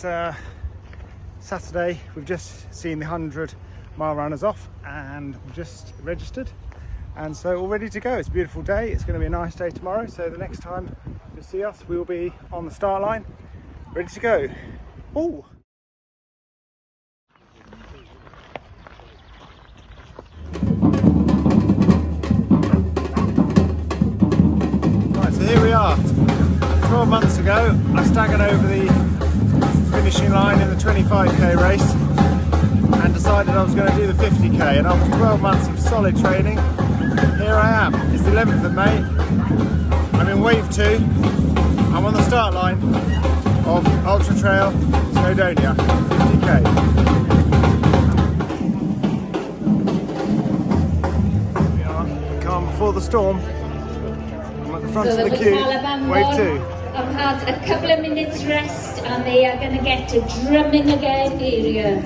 It's Saturday. We've just seen the 100-mile runners off and we've just registered, and so all ready to go. It's a beautiful day. It's going to be a nice day tomorrow, so the next time you see us we will be on the start line ready to go. Oh, right, so here we are. 12 months ago I staggered over the finishing line in the 25k race and decided I was going to do the 50k, and after 12 months of solid training, here I am. It's the 11th of May. I'm in wave 2. I'm on the start line of Ultra-Trail Snowdonia 50k. We are the calm before the storm. I'm at the front of the queue, wave 2. I've had a couple of minutes rest and they are going to get to drumming again area.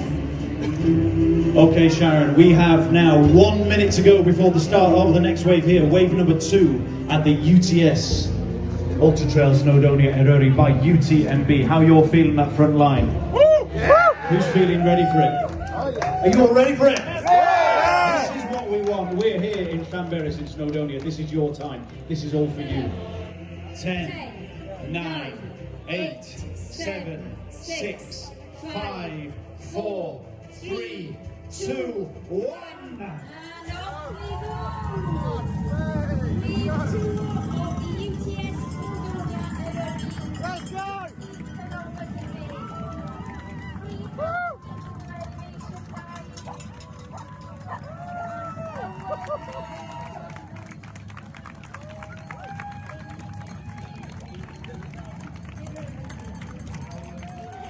Okay, Sharon, we have now 1 minute to go before the start of the next wave here, wave number 2 at the UTS Ultra-Trail Snowdonia Erori by UTMB. How you're feeling that front line? Woo! Yeah. Who's feeling ready for it? Are you all ready for it? Yeah. This is what we want. We're here in Llanberis in Snowdonia. This is your time. This is all for you. 10, 9, 8, 7, 6, 5, 4, 3, 2, 1. And off we go! Wave 2 of the UTS Snowdonia Erori. Let's go!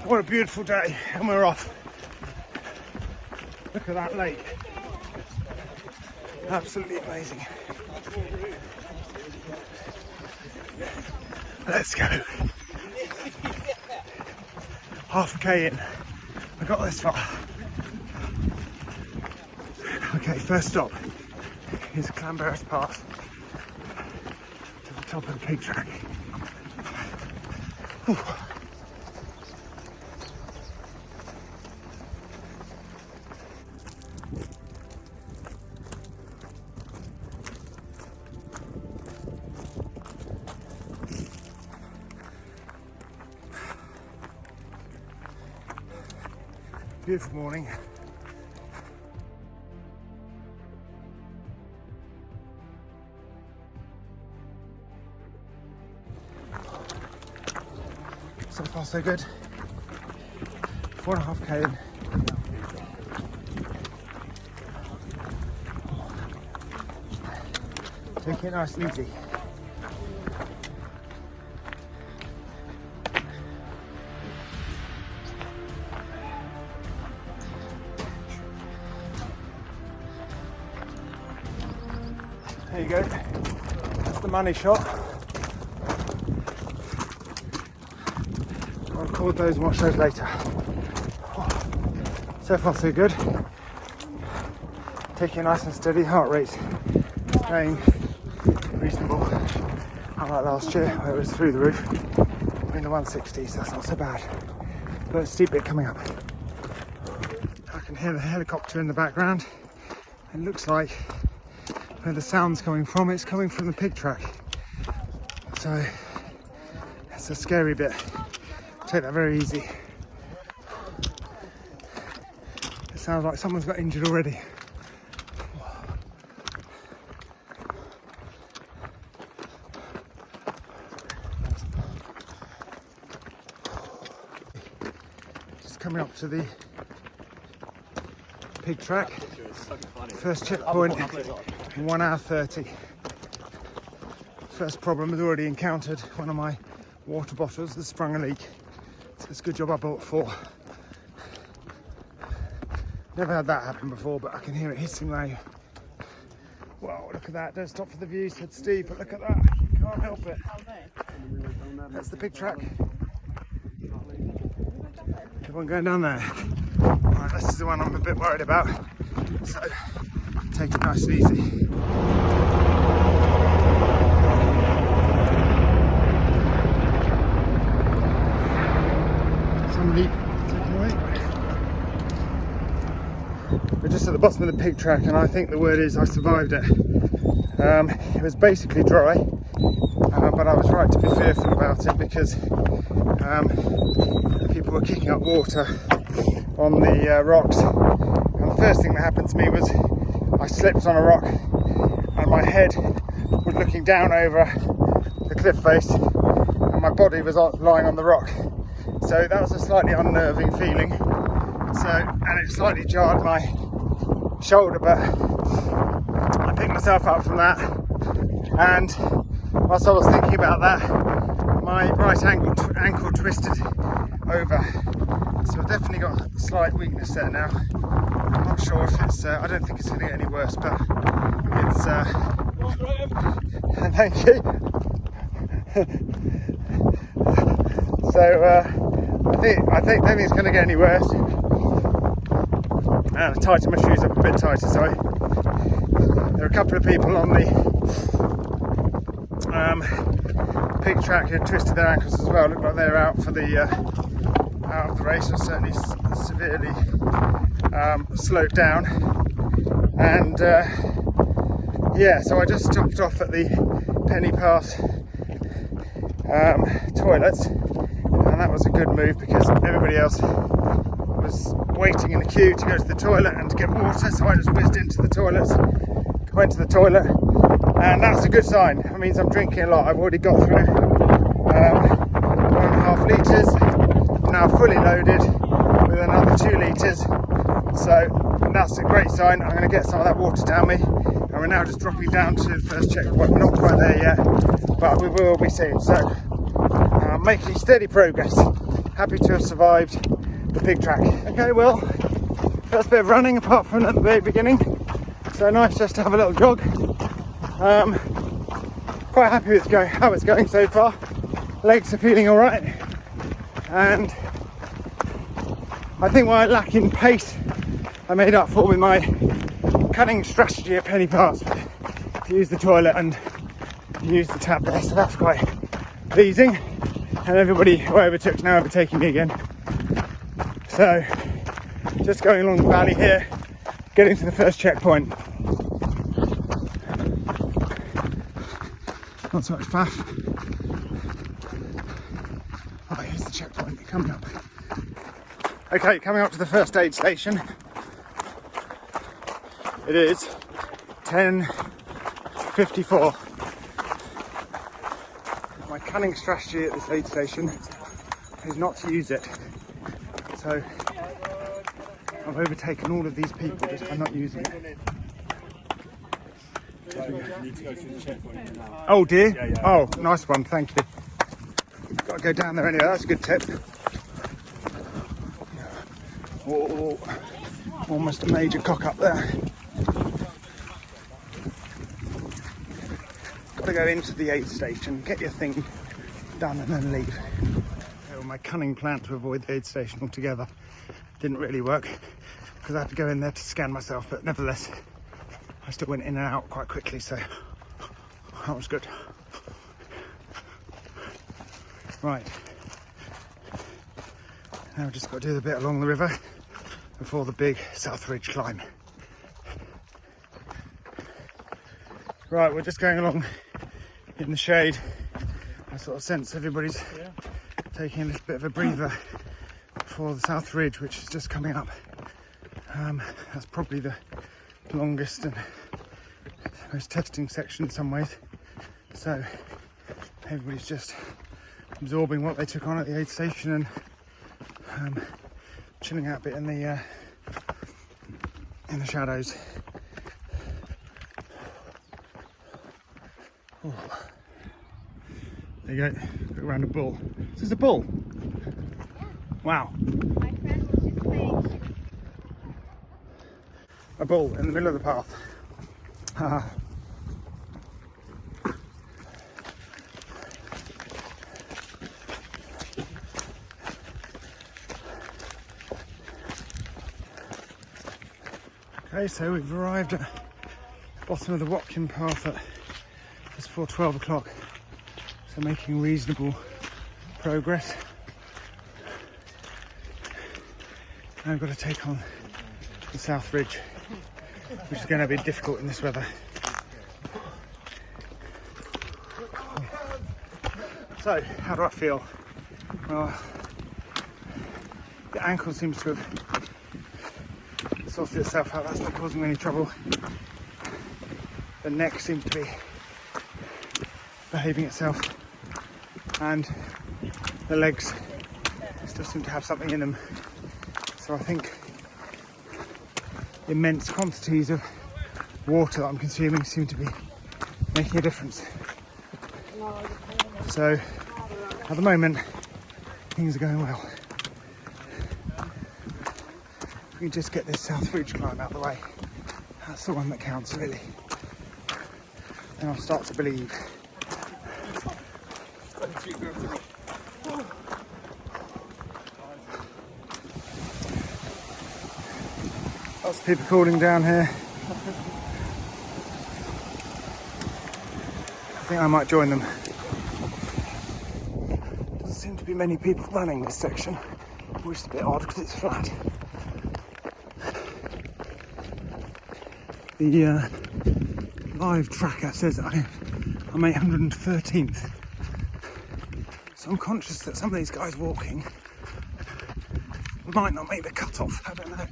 What a beautiful day, and we're off. Look at that lake. Absolutely amazing. Let's go. Half a K in. I got this far. Okay, first stop is Llanberis Pass to the top of the pig track. Whew. Beautiful morning. So far so good. 4.5k in. Taking it nice and easy. There you go, that's the money shot. I'll record those and watch those later. So far so good. Taking it nice and steady, heart rate going reasonable. Unlike last year where it was through the roof. We're in the 160s, so that's not so bad. But a steep bit coming up. I can hear the helicopter in the background. It looks like where the sound's coming from, it's coming from the pig track, so it's a scary bit. Take that very easy. It sounds like someone's got injured already. Just coming up to the pig track. First checkpoint in 1 hour 30. First problem was already encountered. One of my water bottles has sprung a leak. So it's a good job I bought 4. Never had that happen before, but I can hear it hissing now. Wow, look at that. Don't stop for the view, said Steve, but look at that. You can't help it. That's the pig track. Everyone going down there. Right, this is the one I'm a bit worried about. So take it nice and easy. leap taken away. We're just at the bottom of the pig track, and I think the word is I survived it. It was basically dry, but I was right to be fearful about it because people were kicking up water on the rocks, and the first thing that happened to me was I slipped on a rock and my head was looking down over the cliff face and my body was lying on the rock. So that was a slightly unnerving feeling. And it slightly jarred my shoulder, but I picked myself up from that, and whilst I was thinking about that, my right ankle twisted over, so I've definitely got a slight weakness there now. I'm not sure if it's, I don't think it's going to get any worse, but it's, thank you. So I think it's going to get any worse. And I've tightened my shoes up a bit tighter, so there are a couple of people on the pig track who twisted their ankles as well. Look like they're out for the out of the race, or certainly severely slowed down. And yeah, so I just stopped off at the Penny Pass toilets, and that was a good move because everybody else was waiting in the queue to go to the toilet and to get water, so I just whizzed into the toilets, went to the toilet, and that's a good sign. That means I'm drinking a lot. I've already got through 1.5 litres, now fully loaded with another 2 litres, so that's a great sign. I'm going to get some of that water down me, and we're now just dropping down to the first checkpoint. We're not quite there yet, but we will be soon, so making steady progress. Happy to have survived the pig track. Okay, well, first bit of running apart from at the very beginning, so nice just to have a little jog. Quite happy with how it's going so far. Legs are feeling all right, and I think what I lack in pace I made up for with my cunning strategy at Penny Pass to use the toilet and use the tap there, so that's quite pleasing. And everybody who I overtook is now overtaking me again. So, just going along the valley here, getting to the first checkpoint. Not so much faff. Oh, here's the checkpoint coming up. Okay, coming up to the first aid station. It is 10:54. My cunning strategy at this aid station is not to use it. So I've overtaken all of these people just by not using it. Oh dear? Yeah. Oh, nice one, thank you. Got to go down there anyway, that's a good tip. Oh, almost a major cock up there. Got to go into the aid station, get your thing done and then leave. My cunning plan to avoid the aid station altogether didn't really work because I had to go in there to scan myself, but nevertheless I still went in and out quite quickly, so that was good. Right, now we've just got to do the bit along the river before the big South Ridge climb. Right, we're just going along in the shade. I sort of sense everybody's taking a little bit of a breather for the South Ridge, which is just coming up. That's probably the longest and most testing section in some ways. So everybody's just absorbing what they took on at the aid station and chilling out a bit in the shadows. Oh. There you go, look around a bull. Is this a bull? Wow. My friend was just saying she was... A bull in the middle of the path. Okay, so we've arrived at the bottom of the Watkin path at just before 12 o'clock. So making reasonable progress. Now I've got to take on the South Ridge, which is going to be difficult in this weather. So, how do I feel? Well, the ankle seems to have sorted itself out, that's not causing me any trouble. The neck seems to be behaving itself, and the legs still seem to have something in them. So I think immense quantities of water that I'm consuming seem to be making a difference. So at the moment, things are going well. If we can just get this South Ridge climb out of the way, that's the one that counts really. Then I'll start to believe. Lots of people cooling down here. I think I might join them. Doesn't seem to be many people running this section, which is a bit odd because it's flat. The live tracker says I'm 813th. So I'm conscious that some of these guys walking might not make the cut-off, I don't know.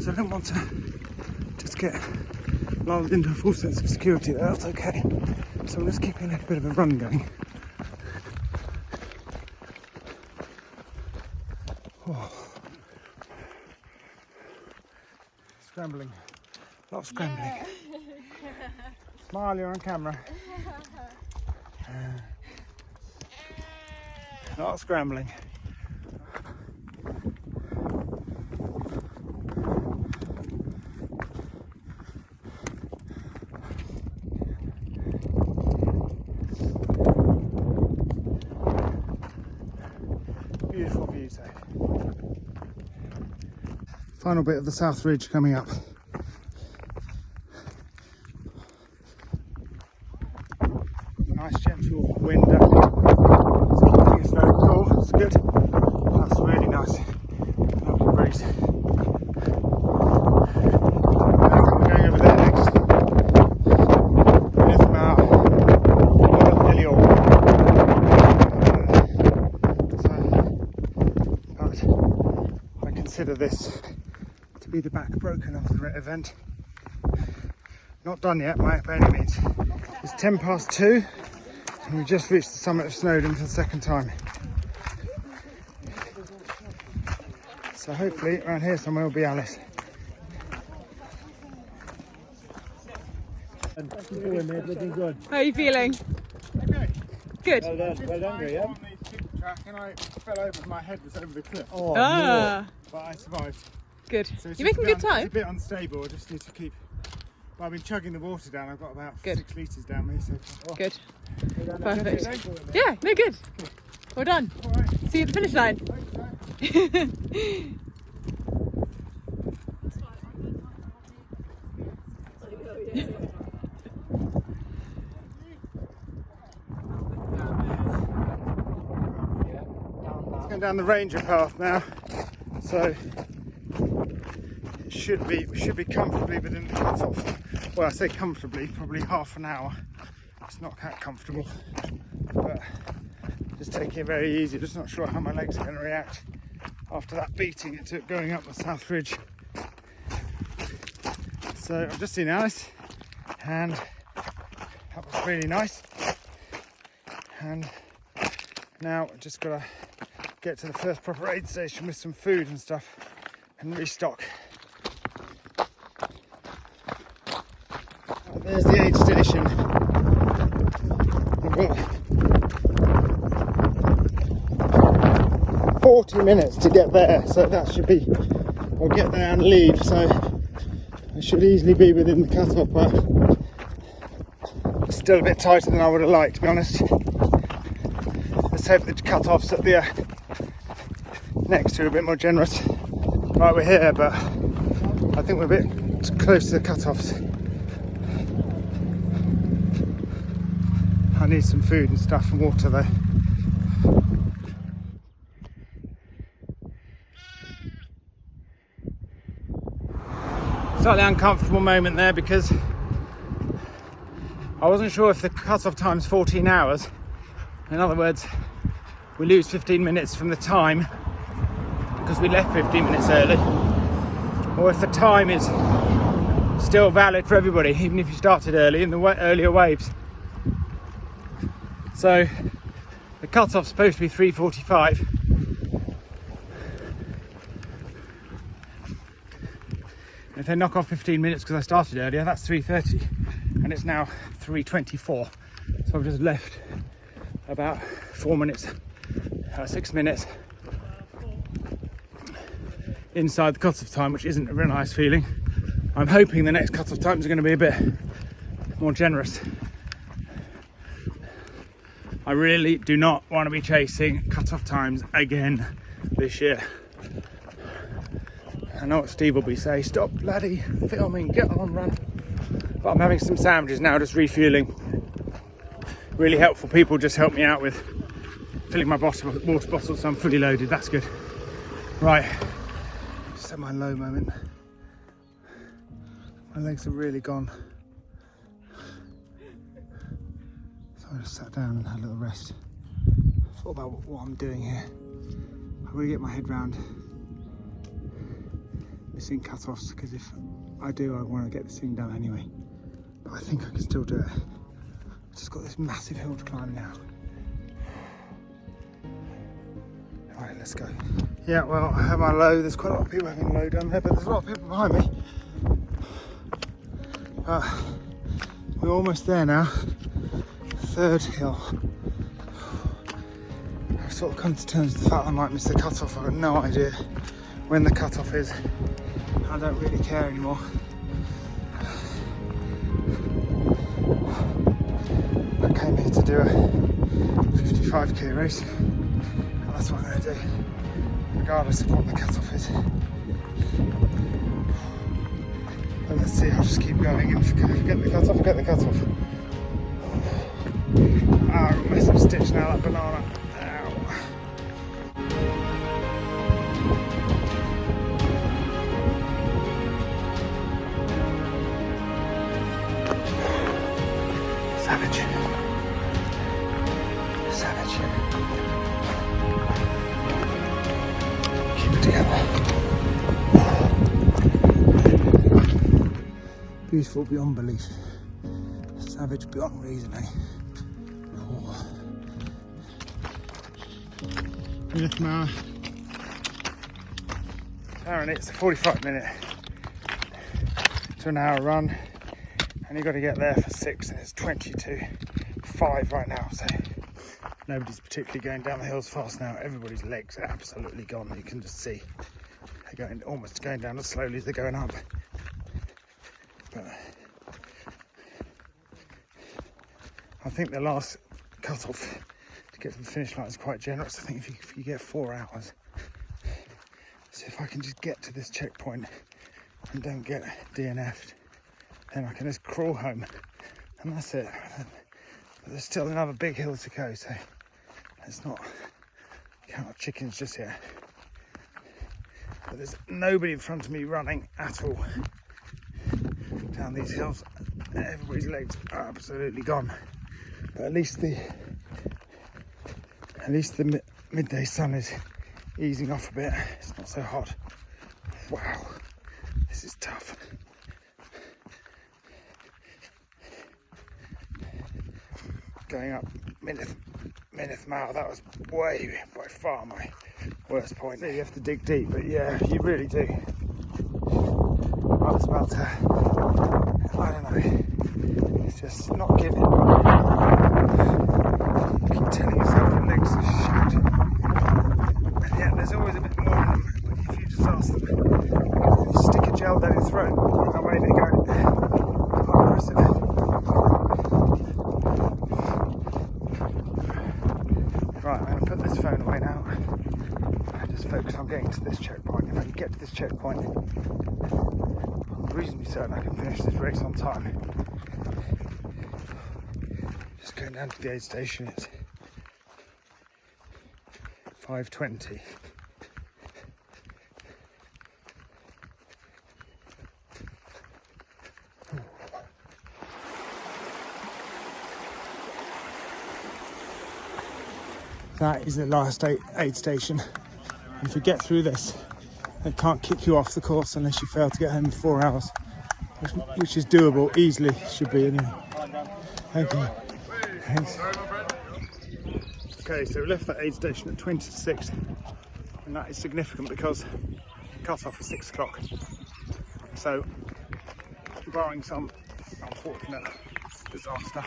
So I don't want to just get lulled into a false sense of security there, that's okay. So I'm just keeping a little bit of a run going. Oh. Scrambling. A lot of scrambling. Yeah. Smile, you're on camera. A lot of scrambling. Beautiful views though. Final bit of the South Ridge coming up. Nice gentle wind up. So I think it's very cool, it's good. That's really nice. Lovely breeze. We're going over there next. There's my I consider this to be the back broken of the event. Not done yet by any means. It's 2:10 and we just reached the summit of Snowdon for the second time. So hopefully around here somewhere will be Alice. Looking good. How are you feeling? Okay. Good. Well done, yeah. On the tick track and I fell over, my head was over the cliff. Oh, Ah, But I survived. good. So it's You're making just good time. It's a bit unstable, I just need to keep. But I've been chugging the water down, I've got about Good. 6 litres down me. So Good. Perfect. Yeah, no, good. Well done. alright. See you at the finish line. Going down the ranger path now, so it should be comfortably within the cut-off. Well, I say comfortably, probably half an hour. It's not that comfortable, but just taking it very easy. Just not sure how my legs are going to react after that beating it took going up the South Ridge. So I've just seen Alice, and that was really nice. And now I've just got to get to the first proper aid station with some food and stuff and restock. There's the aid station. We've got 40 minutes to get there, so that should be, I'll get there and leave, so I should easily be within the cut-off, but it's still a bit tighter than I would have liked, to be honest. Let's hope the cut-offs at the next two are a bit more generous. Right, we're here, but I think we're a bit close to the cut-offs. I need some food and stuff and water though. Slightly uncomfortable moment there because I wasn't sure if the cut-off time's 14 hours. In other words, we lose 15 minutes from the time because we left 15 minutes early, or if the time is still valid for everybody, even if you started early in the earlier waves. So the cut-off's supposed to be 3:45. If they knock off 15 minutes because I started earlier, that's 3:30, and it's now 3:24. So I've just left about 6 minutes inside the cut-off time, which isn't a real nice feeling. I'm hoping the next cut-off times are going to be a bit more generous. I really do not want to be chasing cut-off times again this year. I know what Steve will be saying, stop bloody filming, get on, run. But I'm having some sandwiches now, just refueling. Really helpful people just helped me out with filling my water bottle, so I'm fully loaded, that's good. Right, just at my low moment. My legs are really gone. So I just sat down and had a little rest. Thought about what I'm doing here. I really get my head round missing cut-offs, because if I do, I want to get this thing done anyway. But I think I can still do it. I've just got this massive hill to climb now. Alright, let's go. Yeah, well, I have my low. There's quite a lot of people having low down there, but there's a lot of people behind me. We're almost there now. Third hill. I've sort of come to terms with the fact I might miss the cut-off. I've got no idea when the cut-off is. I don't really care anymore. I came here to do a 55k race, and that's what I'm going to do, regardless of what the cut-off is. But let's see, I'll just keep going, and if I get the cut-off, get the cut-off. Ah, I've got a massive stitch now, that banana. Savage. Savage. Keep it together. Beautiful beyond belief. Savage beyond reason, eh? Oh. Mile. Aaron, it's a 45-minute to an hour run. And you've got to get there for 6, and it's 22:05 right now, so nobody's particularly going down the hills fast now. Everybody's legs are absolutely gone. You can just see they're almost going down as slowly as they're going up. But I think the last cut-off to get to the finish line is quite generous. I think if you get 4 hours, so if I can just get to this checkpoint and don't get DNF'd, then I can just crawl home, and that's it. But there's still another big hill to go, so it's not count our chickens just yet. But there's nobody in front of me running at all down these hills. Everybody's legs are absolutely gone. But at least the midday sun is easing off a bit. It's not so hot. Wow, this is tough. Going up Mineth Mile, that was by far my worst point. You have to dig deep, but yeah, you really do. I was about to, I don't know, it's just not giving. Keep telling yourself your legs are shit, and yet there's always a bit more in them. But if you just ask them, if you stick a gel down your throat, I'm ready to go. Quite impressive. Right, I'm going to put this phone away now and just focus on getting to this checkpoint. If I can get to this checkpoint, I'm reasonably certain I can finish this race on time. Just going down to the aid station, it's 5:20. That is the last aid station. And if you get through this, they can't kick you off the course unless you fail to get home in 4 hours, which is doable, easily, should be anyway. Thank you. Thanks. Okay, so we left that aid station at 20 to 6, and that is significant because the cut-off is 6 o'clock. So, barring some unfortunate disaster,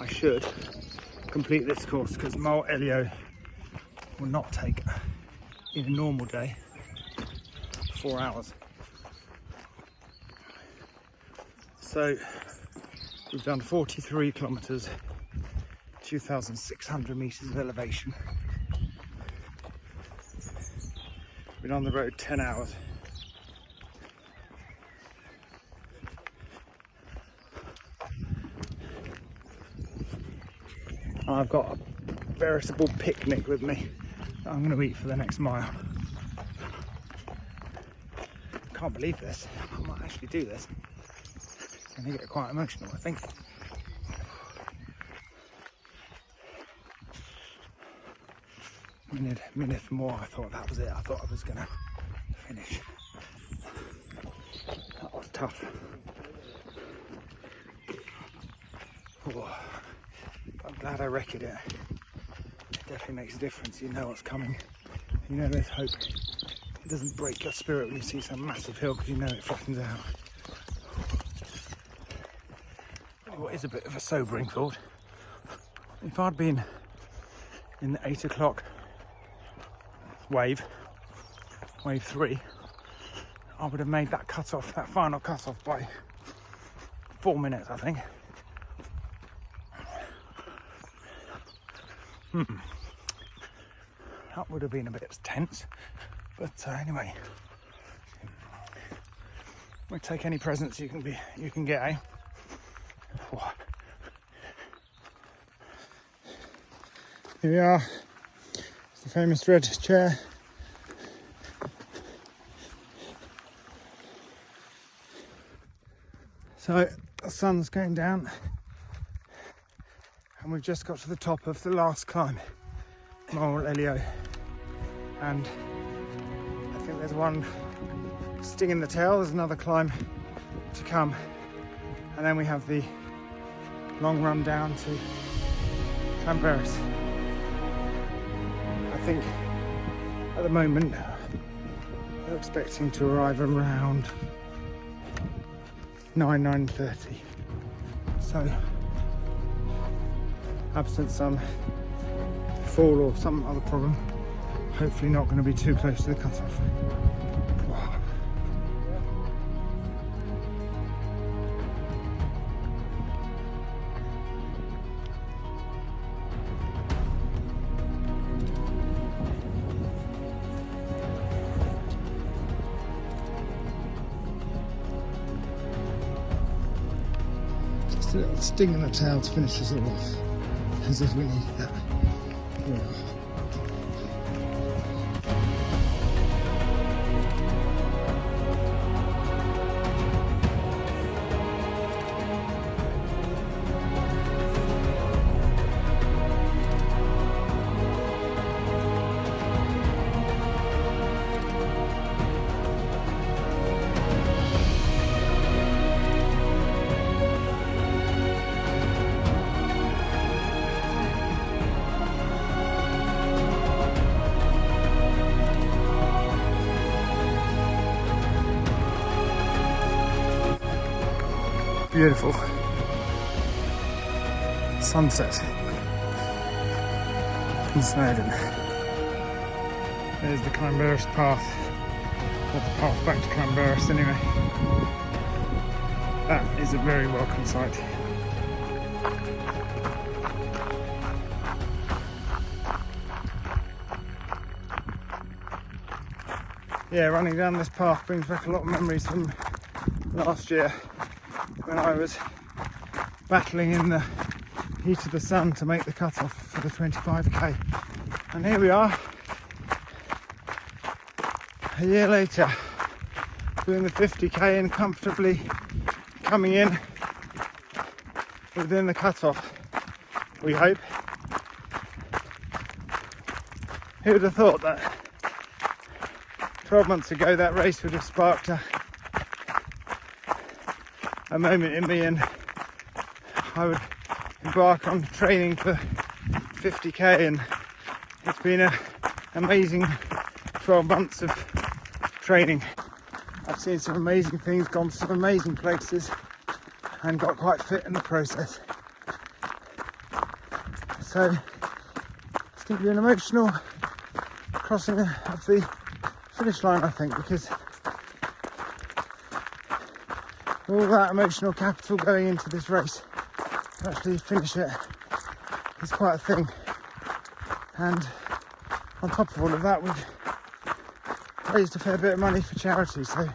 I should complete this course, because Mole Elio will not take, in a normal day, 4 hours. So we've done 43 kilometres, 2,600 metres of elevation. Been on the road 10 hours. I've got a veritable picnic with me that I'm going to eat for the next mile. Can't believe this. I might actually do this. It's going to get quite emotional, I think. Minute more, I thought that was it. I thought I was going to finish. That was tough. Oh, I'm glad I wrecked it. It definitely makes a difference. You know what's coming. You know there's hope. It doesn't break your spirit when you see some massive hill, because you know it flattens out. What is a bit of a sobering thought, if I'd been in the 8 o'clock wave 3, I would have made that cut-off, that final cut-off, by 4 minutes, I think. That would have been a bit tense, but anyway, we'll take any presents you can get, eh? Oh. Here we are. It's the famous red chair. So the sun's going down, and we've just got to the top of the last climb, Mole Elio, and I think there's one sting in the tail. There's another climb to come, and then we have the long run down to Llanberis. I think at the moment we're expecting to arrive around 9:30. So, absent some fall or some other problem, hopefully not going to be too close to the cutoff. Just a little sting in the tail to finish us all off, as if we need that. Yeah. Beautiful sunset in Snowdon. There's the Llanberis path, or the path back to Llanberis anyway. That is a very welcome sight. Yeah, running down this path brings back a lot of memories from last year, when I was battling in the heat of the sun to make the cut-off for the 25k. And here we are, a year later, doing the 50k and comfortably coming in within the cut-off, we hope. Who would have thought that 12 months ago that race would have sparked a moment in me, and I would embark on training for 50k, and it's been an amazing 12 months of training. I've seen some amazing things, gone to some amazing places, and got quite fit in the process. So it's going to be an emotional crossing of the finish line, I think, because all that emotional capital going into this race to actually finish it is quite a thing. And on top of all of that, we've raised a fair bit of money for charity. So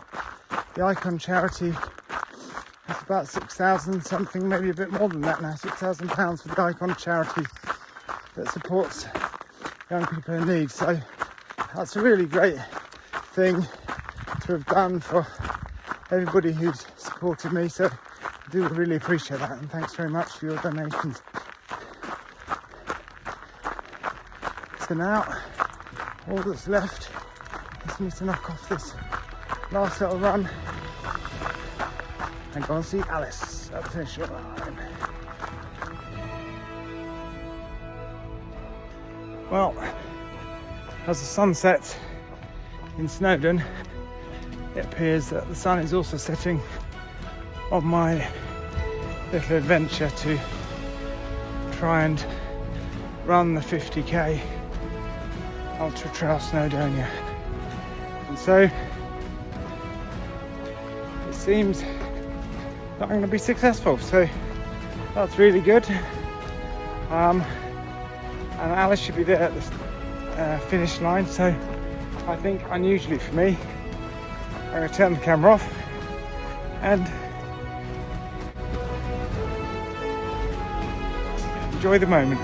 the Icon charity is about 6,000 something, maybe a bit more than that now, £6,000 for the Icon charity that supports young people in need. So that's a really great thing to have done for everybody who's supported me. So I do really appreciate that, and thanks very much for your donations. So now all that's left is me to knock off this last little run and go and see Alice at the finish line. Well, as the sun sets in Snowdon, it appears that the sun is also setting on my little adventure to try and run the 50k Ultra-Trail Snowdonia. And so it seems that I'm going to be successful, so that's really good. And Alice should be there at the finish line, so I think unusually for me, I'm going to turn the camera off and enjoy the moment.